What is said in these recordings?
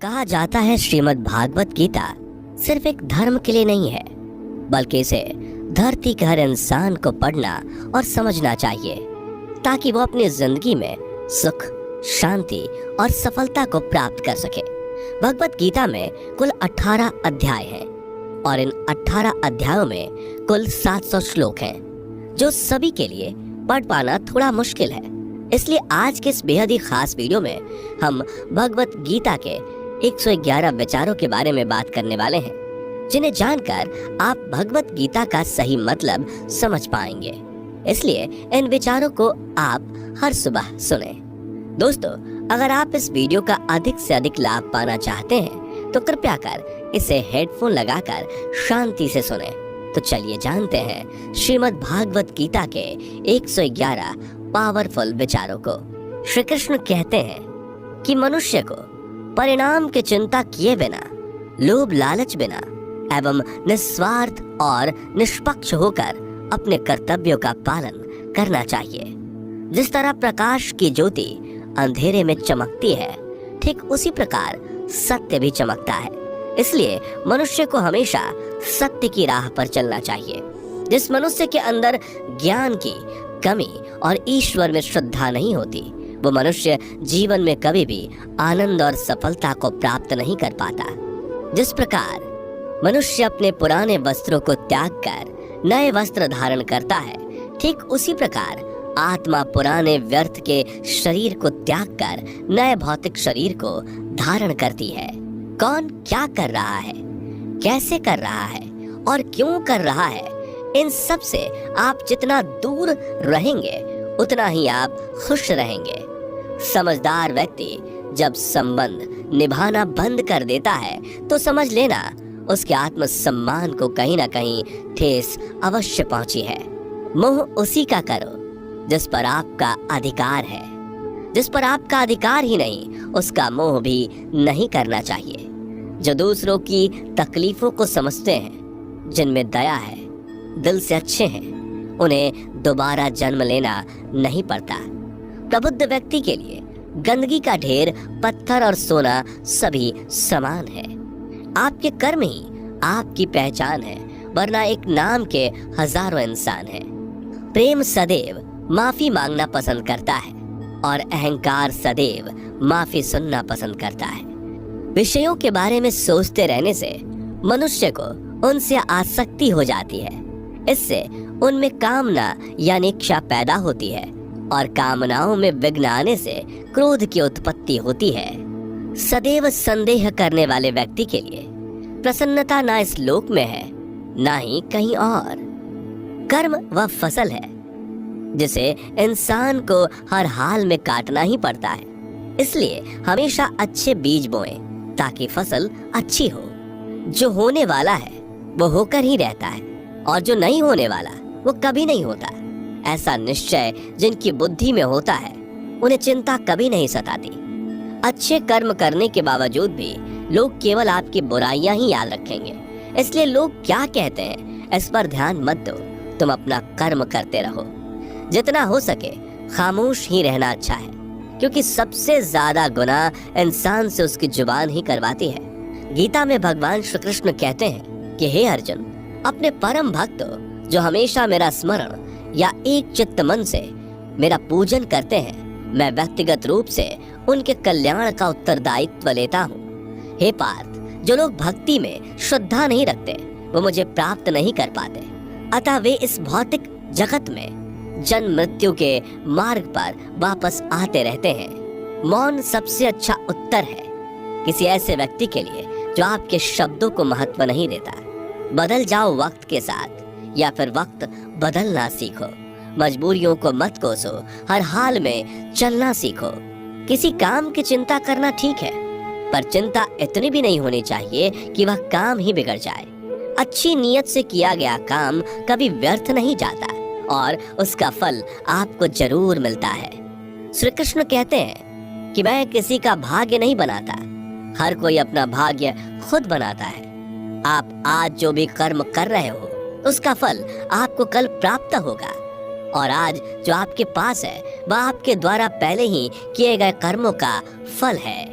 कहा जाता है श्रीमद् भागवत गीता सिर्फ एक धर्म के लिए नहीं है, बल्कि इसे धरती के हर इंसान को पढ़ना और समझना चाहिए ताकि वो अपनी जिंदगी में सुख, शांति और सफलता को प्राप्त कर सके। भगवत गीता में कुल 18 अध्याय हैं और इन 18 अध्यायों में कुल 700 श्लोक हैं, जो सभी के लिए पढ़ पाना थोड़ा मुश्किल है। इसलिए आज के इस बेहद ही खास वीडियो में हम भगवत गीता के 111 विचारों के बारे में बात करने वाले हैं, जिन्हें जानकर आप भगवत गीता का सही मतलब समझ पाएंगे। इसलिए इन विचारों को आप हर सुबह सुने। दोस्तों, अगर आप इस वीडियो का अधिक से अधिक लाभ पाना चाहते हैं तो कृपया कर इसे हेडफोन लगाकर शांति से सुने। तो चलिए जानते हैं श्रीमद् भागवत गीता के 111 पावरफुल विचारों को। श्री कृष्ण कहते हैं कि मनुष्य को परिणाम की चिंता किए बिना, लोभ लालच बिना एवं निस्वार्थ और निष्पक्ष होकर अपने कर्तव्यों का पालन करना चाहिए। जिस तरह प्रकाश की ज्योति अंधेरे में चमकती है, ठीक उसी प्रकार सत्य भी चमकता है। इसलिए मनुष्य को हमेशा सत्य की राह पर चलना चाहिए। जिस मनुष्य के अंदर ज्ञान की कमी और ईश्वर में श्रद्धा नहीं होती, वो मनुष्य जीवन में कभी भी आनंद और सफलता को प्राप्त नहीं कर पाता। जिस प्रकार मनुष्य अपने पुराने वस्त्रों को त्याग कर नए वस्त्र धारण करता है, ठीक उसी प्रकार आत्मा पुराने व्यर्थ के शरीर को त्याग कर नए भौतिक शरीर को धारण करती है। कौन क्या कर रहा है, कैसे कर रहा है और क्यों कर रहा है, इन सब से आप जितना दूर रहेंगे उतना ही आप खुश रहेंगे। समझदार व्यक्ति जब संबंध निभाना बंद कर देता है तो समझ लेना उसके आत्मसम्मान को कहीं ना कहीं ठेस अवश्य पहुंची है। मोह उसी का करो जिस पर आपका अधिकार है। जिस पर आपका अधिकार ही नहीं, उसका मोह भी नहीं करना चाहिए। जो दूसरों की तकलीफों को समझते हैं, जिनमें दया है, दिल से अच्छे हैं, उन्हें दोबारा जन्म लेना नहीं पड़ता। प्रबुद्ध व्यक्ति के लिए गंदगी का ढेर, पत्थर और सोना सभी समान है। आपके कर्म ही आपकी पहचान है, वरना एक नाम के हजारों इंसान हैं। प्रेम सदैव माफी मांगना पसंद करता है और अहंकार सदैव माफी सुनना पसंद करता है। विषयों के बारे में सोचते रहने से मनुष्य को उनसे आसक्ति हो जाती है। इससे उनमें कामना यानी इच्छा पैदा होती है और कामनाओं में विघ्न आने से क्रोध की उत्पत्ति होती है। सदैव संदेह करने वाले व्यक्ति के लिए प्रसन्नता ना इस लोक में है, ना ही कहीं और। कर्म वह फसल है जिसे इंसान को हर हाल में काटना ही पड़ता है। इसलिए हमेशा अच्छे बीज बोएं ताकि फसल अच्छी हो। जो होने वाला है वो होकर ही रहता है और जो नहीं होने वाला वो कभी नहीं होता। ऐसा निश्चय जिनकी बुद्धि में होता है, उन्हें चिंता कभी नहीं सताती। अच्छे कर्म करने के बावजूद भी लोग केवल आपकी बुराइयां ही याद रखेंगे। इसलिए लोग क्या कहते हैं इस पर ध्यान मत दो, तुम अपना कर्म करते रहो। जितना हो सके खामोश ही रहना अच्छा है, क्योंकि सबसे ज्यादा गुनाह इंसान से उसकी जुबान ही करवाती है। गीता में भगवान श्री कृष्ण कहते हैं कि हे अर्जुन, अपने परम भक्तों जो हमेशा मेरा स्मरण या एक चित्त मन से मेरा पूजन करते हैं, मैं व्यक्तिगत रूप से उनके कल्याण का उत्तरदायित्व लेता हूँ। हे पार्थ, जो लोग भक्ति में श्रद्धा नहीं रखते वो मुझे प्राप्त नहीं कर पाते। अतः वे इस भौतिक जगत में जन्म मृत्यु के मार्ग पर वापस आते रहते हैं। मौन सबसे अच्छा उत्तर है किसी ऐसे व्यक्ति के लिए जो आपके शब्दों को महत्व नहीं देता। बदल जाओ वक्त के साथ, या फिर वक्त बदलना सीखो। मजबूरियों को मत कोसो, हर हाल में चलना सीखो। किसी काम की चिंता करना ठीक है, पर चिंता इतनी भी नहीं होनी चाहिए कि वह काम ही बिगड़ जाए। अच्छी नीयत से किया गया काम कभी व्यर्थ नहीं जाता और उसका फल आपको जरूर मिलता है। श्री कृष्ण कहते हैं कि मैं किसी का भाग्य नहीं बनाता, हर कोई अपना भाग्य खुद बनाता है। आप आज जो भी कर्म कर रहे हो उसका फल आपको कल प्राप्त होगा, और आज जो आपके पास है वह आपके द्वारा पहले ही किए गए कर्मों का फल है।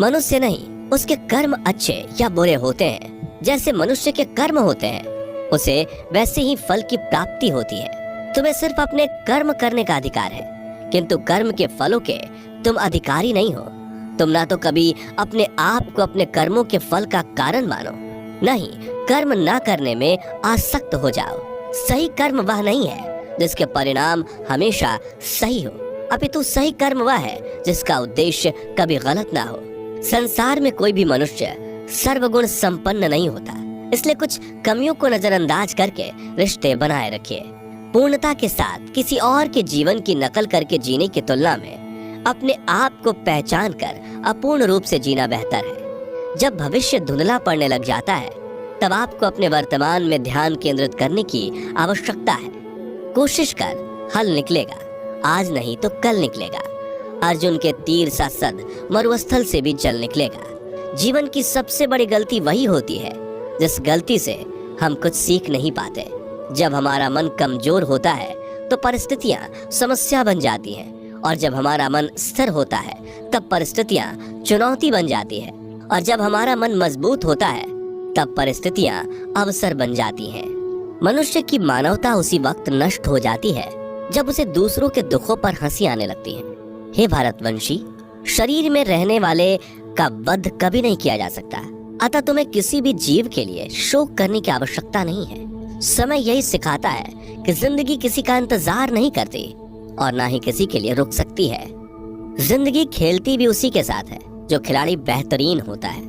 मनुष्य नहीं उसके कर्म अच्छे या बुरे होते हैं, जैसे मनुष्य के कर्म होते हैं, उसे वैसे ही फल की प्राप्ति होती है। तुम्हें सिर्फ अपने कर्म करने का अधिकार है, किंतु कर्म के फलों के तुम अधिकारी नहीं हो। तुम ना तो कभी अपने आप को अपने कर्मों के फल का कारण मानो, नहीं कर्म ना करने में आसक्त हो जाओ। सही कर्म वह नहीं है जिसके परिणाम हमेशा सही हो, अपितु सही कर्म वह है जिसका उद्देश्य कभी गलत ना हो। संसार में कोई भी मनुष्य सर्वगुण संपन्न नहीं होता, इसलिए कुछ कमियों को नजरअंदाज करके रिश्ते बनाए रखिए। पूर्णता के साथ किसी और के जीवन की नकल करके जीने की तुलना में अपने आप को पहचान कर अपूर्ण रूप से जीना बेहतर है। जब भविष्य धुंधला पड़ने लग जाता है, तब आपको अपने वर्तमान में ध्यान केंद्रित करने की आवश्यकता है। कोशिश कर, हल निकलेगा, आज नहीं तो कल निकलेगा। अर्जुन के तीर सा सद मरुस्थल से भी जल निकलेगा। जीवन की सबसे बड़ी गलती वही होती है जिस गलती से हम कुछ सीख नहीं पाते। जब हमारा मन कमजोर होता है तो परिस्थितियां समस्या बन जाती हैं, और जब हमारा मन स्थिर होता है तब परिस्थितियां चुनौती बन जाती है, और जब हमारा मन मजबूत होता है तब परिस्थितियां अवसर बन जाती हैं। मनुष्य की मानवता उसी वक्त नष्ट हो जाती है जब उसे दूसरों के दुखों पर हंसी आने लगती है। हे भारतवंशी, शरीर में रहने वाले का वध कभी नहीं किया जा सकता, अतः तुम्हें किसी भी जीव के लिए शोक करने की आवश्यकता नहीं है। समय यही सिखाता है कि जिंदगी किसी का इंतजार नहीं करती और ना ही किसी के लिए रुक सकती है। जिंदगी खेलती भी उसी के साथ है जो खिलाड़ी बेहतरीन होता है।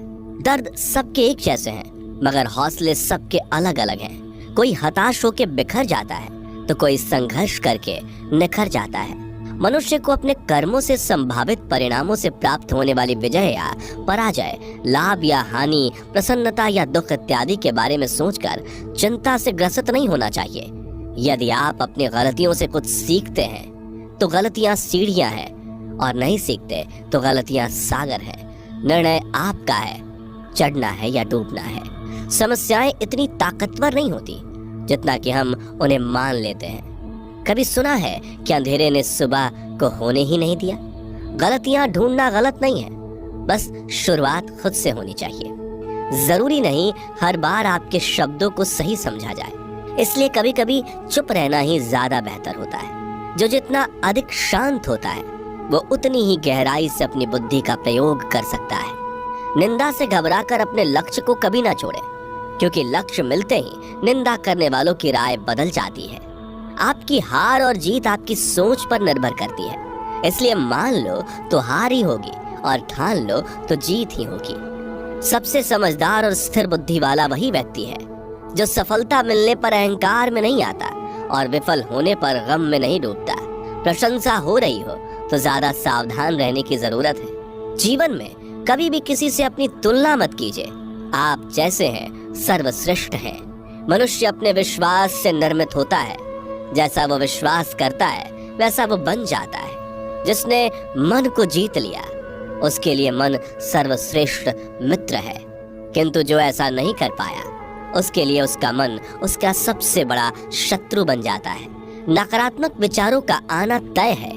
दर्द सबके एक जैसे हैं, मगर हौसले सबके अलग अलग हैं। कोई हताश होकर बिखर जाता है तो कोई संघर्ष करके निखर जाता है। मनुष्य को अपने कर्मों से संभावित परिणामों से प्राप्त होने वाली विजय या पराजय, लाभ या हानि, प्रसन्नता या दुख इत्यादि के बारे में सोचकर चिंता से ग्रसित नहीं होना चाहिए। यदि आप अपनी गलतियों से कुछ सीखते हैं तो गलतियां सीढ़ियां हैं, और नहीं सीखते तो गलतियां सागर हैं। निर्णय आपका है, चढ़ना है या डूबना है। समस्याएं इतनी ताकतवर नहीं होती जितना कि हम उन्हें मान लेते हैं। कभी सुना है कि अंधेरे ने सुबह को होने ही नहीं दिया? गलतियां ढूंढना गलत नहीं है, बस शुरुआत खुद से होनी चाहिए। जरूरी नहीं हर बार आपके शब्दों को सही समझा जाए, इसलिए कभी कभी चुप रहना ही ज्यादा बेहतर होता है। जो जितना अधिक शांत होता है वो उतनी ही गहराई से अपनी बुद्धि का प्रयोग कर सकता है। निंदा से घबराकर अपने लक्ष्य को कभी ना छोड़े, क्योंकि लक्ष्य मिलते ही निंदा करने वालों की राय बदल जाती है। आपकी हार और जीत आपकी सोच पर निर्भर करती है, इसलिए मान लो तो हार ही होगी और ठान लो तो जीत ही होगी। सबसे समझदार और स्थिर बुद्धि वाला वही व्यक्ति है जो सफलता मिलने पर अहंकार में नहीं आता और विफल होने पर गम में नहीं डूबता। प्रशंसा हो रही हो तो ज्यादा सावधान रहने की जरूरत है। जीवन में कभी भी किसी से अपनी तुलना मत कीजिए। आप जैसे हैं सर्वश्रेष्ठ हैं। मनुष्य अपने विश्वास से निर्मित होता है। जैसा वो विश्वास करता है वैसा वो बन जाता है। जिसने मन को जीत लिया उसके लिए मन सर्वश्रेष्ठ मित्र है, किंतु जो ऐसा नहीं कर पाया उसके लिए उसका मन उसका सबसे बड़ा शत्रु बन जाता है। नकारात्मक विचारों का आना तय है,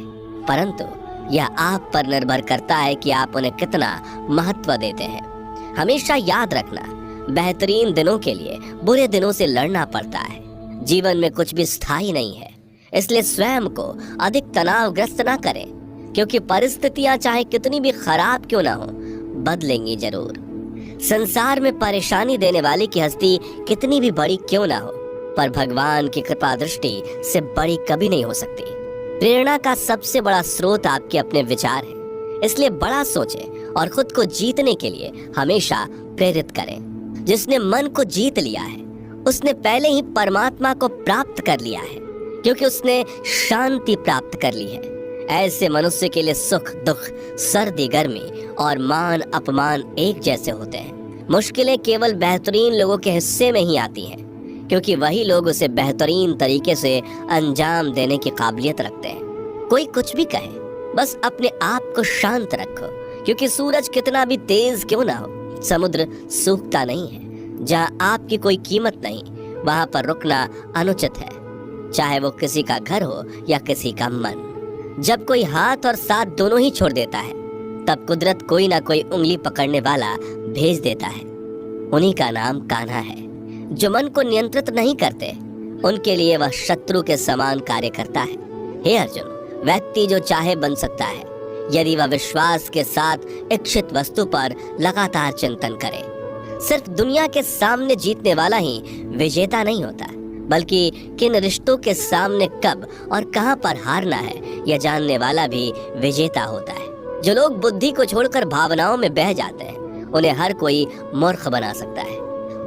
परंतु यह आप पर निर्भर करता है कि आप उन्हें कितना महत्व देते हैं। हमेशा याद रखना, बेहतरीन दिनों के लिए बुरे दिनों से लड़ना पड़ता है। जीवन में कुछ भी स्थायी नहीं है, इसलिए स्वयं को अधिक तनावग्रस्त ना करें, क्योंकि परिस्थितियां चाहे कितनी भी खराब क्यों ना हो बदलेंगी जरूर। संसार में परेशानी देने वाले की हस्ती कितनी भी बड़ी क्यों ना हो, पर भगवान की कृपा दृष्टि से बड़ी कभी नहीं हो सकती। प्रेरणा का सबसे बड़ा स्रोत आपके अपने विचार हैं, इसलिए बड़ा सोचें और खुद को जीतने के लिए हमेशा प्रेरित करें। जिसने मन को जीत लिया है उसने पहले ही परमात्मा को प्राप्त कर लिया है, क्योंकि उसने शांति प्राप्त कर ली है। ऐसे मनुष्य के लिए सुख दुख, सर्दी गर्मी और मान अपमान एक जैसे होते हैं। मुश्किलें केवल बेहतरीन लोगों के हिस्से में ही आती हैं, क्योंकि वही लोग उसे बेहतरीन तरीके से अंजाम देने की काबिलियत रखते हैं। कोई कुछ भी कहे, बस अपने आप को शांत रखो, क्योंकि सूरज कितना भी तेज क्यों ना हो, समुद्र सूखता नहीं है। जहाँ आपकी कोई कीमत नहीं, वहाँ पर रुकना अनुचित है, चाहे वो किसी का घर हो या किसी का मन। जब कोई हाथ और साथ दोनों ही छोड़ देता है तब कुदरत कोई ना कोई उंगली पकड़ने वाला भेज देता है। उन्हीं का नाम कान्हा है। जो मन को नियंत्रित नहीं करते, उनके लिए वह शत्रु के समान कार्य करता है। हे अर्जुन, व्यक्ति जो चाहे बन सकता है यदि वह विश्वास के साथ इच्छित वस्तु पर लगातार चिंतन करे। सिर्फ दुनिया के सामने जीतने वाला ही विजेता नहीं होता, बल्कि किन रिश्तों के सामने कब और कहां पर हारना है यह जानने वाला भी विजेता होता है। जो लोग बुद्धि को छोड़कर भावनाओं में बह जाते हैं, उन्हें हर कोई मूर्ख बना सकता है।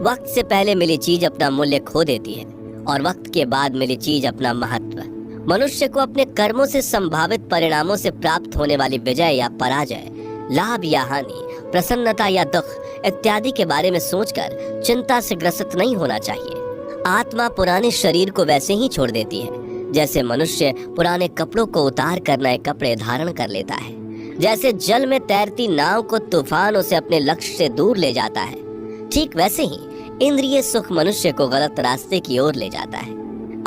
वक्त से पहले मिली चीज अपना मूल्य खो देती है और वक्त के बाद मिली चीज अपना महत्व। मनुष्य को अपने कर्मों से संभावित परिणामों से प्राप्त होने वाली विजय या पराजय, लाभ या हानि, प्रसन्नता या दुख इत्यादि के बारे में सोचकर चिंता से ग्रसित नहीं होना चाहिए। आत्मा पुराने शरीर को वैसे ही छोड़ देती है जैसे मनुष्य पुराने कपड़ों को उतार कर नए कपड़े धारण कर लेता है। जैसे जल में तैरती नाव को तूफान उसे अपने लक्ष्य से दूर ले जाता है, ठीक वैसे ही इंद्रिय सुख मनुष्य को गलत रास्ते की ओर ले जाता है।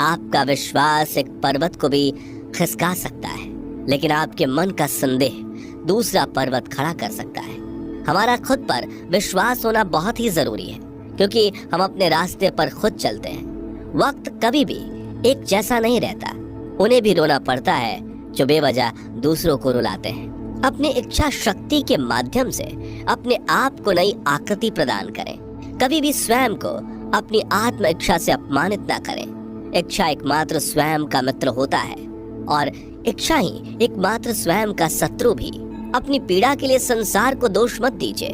आपका विश्वास एक पर्वत को भी खिसका सकता है, लेकिन आपके मन का संदेह दूसरा पर्वत खड़ा कर सकता है। हमारा खुद पर विश्वास होना बहुत ही जरूरी है, क्योंकि हम अपने रास्ते पर खुद चलते हैं। वक्त कभी भी एक जैसा नहीं रहता। उन्हें भी रोना पड़ता है जो बेवजह दूसरों को रुलाते हैं। अपनी इच्छा शक्ति के माध्यम से अपने आप को नई आकृति प्रदान करें। कभी भी स्वयं को अपनी आत्म इच्छा से अपमानित ना करें। इच्छा एकमात्र स्वयं का मित्र होता है और इच्छा ही एकमात्र स्वयं का शत्रु भी। अपनी पीड़ा के लिए संसार को दोष मत दीजिए,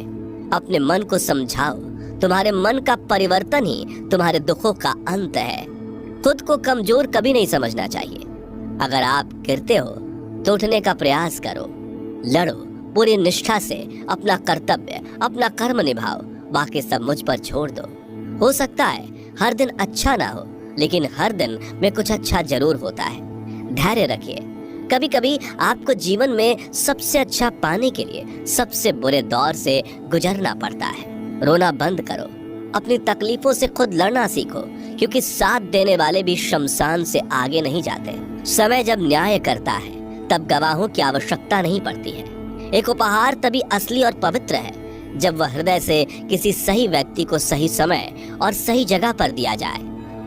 अपने मन को समझाओ। तुम्हारे मन का परिवर्तन ही तुम्हारे दुखों का अंत है। खुद को कमजोर कभी नहीं समझना चाहिए। अगर आप गिरते हो तो उठने का प्रयास करो, लड़ो पूरी निष्ठा से अपना कर्तव्य, अपना कर्म निभाओ, बाकी सब मुझ पर छोड़ दो। हो सकता है हर दिन अच्छा ना हो, लेकिन हर दिन में कुछ अच्छा जरूर होता है। धैर्य रखिए। कभी कभी आपको जीवन में सबसे अच्छा पाने के लिए सबसे बुरे दौर से गुजरना पड़ता है। रोना बंद करो, अपनी तकलीफों से खुद लड़ना सीखो, क्योंकि साथ देने वाले भी शमशान से आगे नहीं जाते। समय जब न्याय करता है तब गवाहों की आवश्यकता नहीं पड़ती है। एक उपहार तभी असली और पवित्र है जब वह हृदय से किसी सही व्यक्ति को सही समय और सही जगह पर दिया जाए,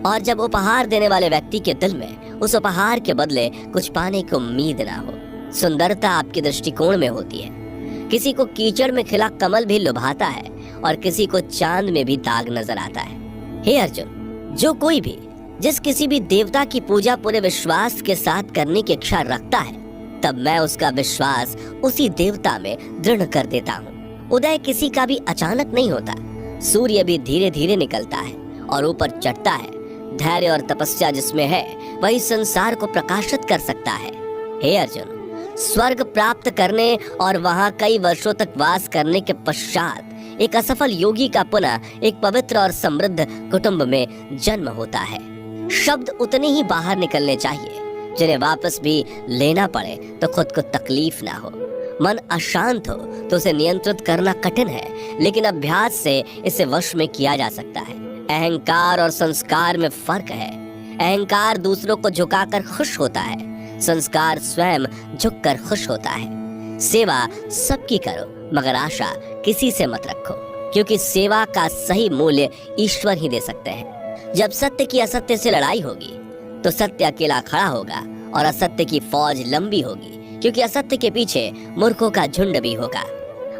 और जब उपहार देने वाले व्यक्ति के दिल में उस उपहार के बदले कुछ पाने की उम्मीद ना हो। सुंदरता आपके दृष्टिकोण में होती है। किसी को कीचड़ में खिला कमल भी लुभाता है और किसी को चांद में भी दाग नजर आता है। हे अर्जुन, जो कोई भी जिस किसी भी देवता की पूजा पूरे विश्वास के साथ करने की इच्छा रखता है, तब मैं उसका विश्वास उसी देवता में दृढ़ कर देता हूँ। उदय किसी का भी अचानक नहीं होता। सूर्य भी धीरे धीरे निकलता है और ऊपर चढ़ता है। धैर्य और तपस्या जिसमें है वही संसार को प्रकाशित कर सकता है। हे अर्जुन, स्वर्ग प्राप्त करने और वहां कई वर्षों तक वास करने के पश्चात एक असफल योगी का पुनः एक पवित्र और समृद्ध कुटुंब में जन्म होता है। शब्द उतने ही बाहर निकलने चाहिए जिन्हें वापस भी लेना पड़े तो खुद को तकलीफ ना हो। मन अशांत हो तो उसे नियंत्रित करना कठिन है, लेकिन अभ्यास से इसे वश में किया जा सकता है। अहंकार और संस्कार में फर्क है। अहंकार दूसरों को झुकाकर खुश होता है, संस्कार स्वयं झुककर खुश होता है। सेवा सबकी करो, मगर आशा किसी से मत रखो, क्योंकि सेवा का सही मूल्य ईश्वर ही दे सकते हैं। जब सत्य की असत्य से लड़ाई होगी तो सत्य अकेला खड़ा होगा और असत्य की फौज लंबी होगी, क्योंकि असत्य के पीछे मूर्खों का झुंड भी होगा।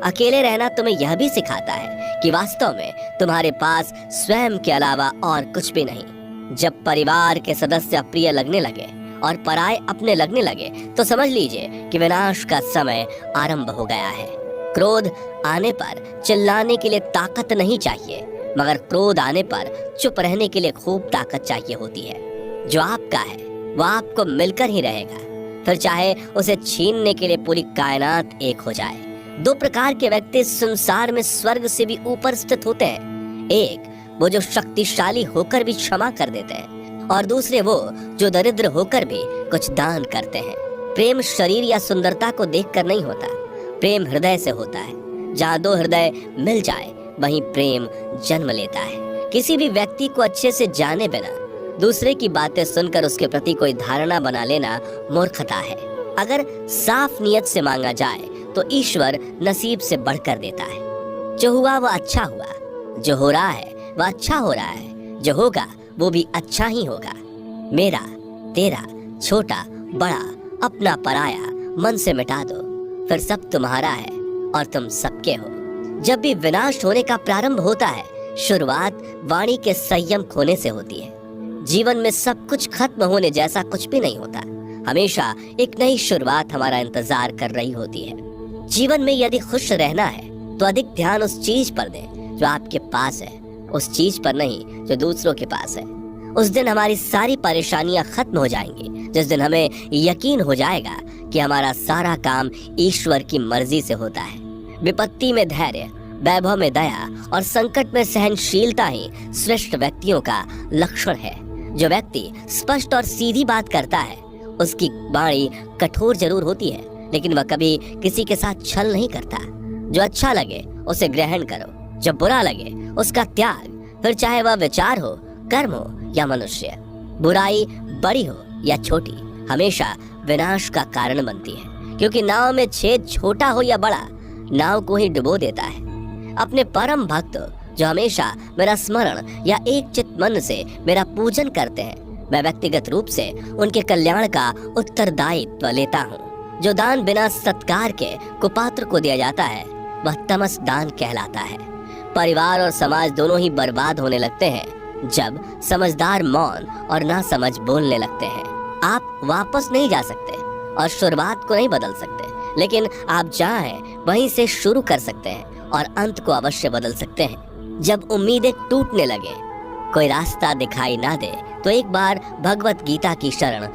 अकेले रहना तुम्हें यह भी सिखाता है कि वास्तव में तुम्हारे पास स्वयं के अलावा और कुछ भी नहीं। जब परिवार के सदस्य अप्रिय लगने लगे और पराये अपने लगने लगे तो समझ लीजिए कि विनाश का समय आरंभ हो गया है। क्रोध आने पर चिल्लाने के लिए ताकत नहीं चाहिए, मगर क्रोध आने पर चुप रहने के लिए खूब ताकत चाहिए होती है। जो आपका है वह आपको मिलकर ही रहेगा, फिर चाहे उसे छीनने के लिए पूरी कायनात एक हो जाए। दो प्रकार के व्यक्ति संसार में स्वर्ग से भी ऊपर स्थित होते हैं। एक वो जो शक्तिशाली होकर भी क्षमा कर देते हैं, और दूसरे वो जो दरिद्र होकर भी कुछ दान करते हैं। प्रेम शरीर या सुंदरता को देखकर नहीं होता, प्रेम हृदय से होता है। जहाँ दो हृदय मिल जाए वहीं प्रेम जन्म लेता है। किसी भी व्यक्ति को अच्छे से जाने बिना दूसरे की बातें सुनकर उसके प्रति कोई धारणा बना लेना मूर्खता है। अगर साफ नियत से मांगा जाए तो ईश्वर नसीब से बढ़कर देता है। जो हुआ वह अच्छा हुआ, जो हो रहा है वह अच्छा हो रहा है, जो होगा वो भी अच्छा ही होगा। मेरा, तेरा, छोटा, बड़ा, अपना, पराया मन से मिटा दो, फिर सब तुम्हारा है और तुम सबके हो। जब भी विनाश होने का प्रारंभ होता है, शुरुआत वाणी के संयम खोने से होती है। जीवन में सब कुछ खत्म होने जैसा कुछ भी नहीं होता। हमेशा एक नई शुरुआत हमारा इंतजार कर रही होती है। जीवन में यदि खुश रहना है तो अधिक ध्यान उस चीज पर दें जो आपके पास है, उस चीज पर नहीं जो दूसरों के पास है। उस दिन हमारी सारी परेशानियां खत्म हो जाएंगी, जिस दिन हमें यकीन हो जाएगा कि हमारा सारा काम ईश्वर की मर्जी से होता है। विपत्ति में धैर्य, वैभव में दया और संकट में सहनशीलता ही श्रेष्ठ व्यक्तियों का लक्षण है। जो व्यक्ति स्पष्ट और सीधी बात करता है, उसकी वाणी कठोर जरूर होती है, लेकिन वह कभी किसी के साथ छल नहीं करता। जो अच्छा लगे उसे ग्रहण करो, जो बुरा लगे उसका त्याग, फिर चाहे वह विचार हो, कर्म हो या मनुष्य। बुराई बड़ी हो या छोटी हमेशा विनाश का कारण बनती है, क्योंकि नाव में छेद छोटा हो या बड़ा, नाव को ही डुबो देता है। अपने परम भक्त जो हमेशा मेरा स्मरण या एक चित मन से मेरा पूजन करते हैं, मैं व्यक्तिगत रूप से उनके कल्याण का उत्तरदायित्व लेता हूँ। जो दान बिना सत्कार के कुपात्र को दिया जाता है, वह तमस दान कहलाता है। परिवार और समाज दोनों ही बर्बाद होने लगते हैं जब समझदार मौन और नासमझ बोलने लगते हैं। आप वापस नहीं जा सकते और शुरुआत को नहीं बदल सकते, लेकिन आप चाहें वहीं से शुरू कर सकते हैं और अंत को अवश्य बदल सकते हैं। जब उम्मीदें टूटने लगे, कोई रास्ता दिखाई ना दे, तो एक बार भगवत गीता की शरण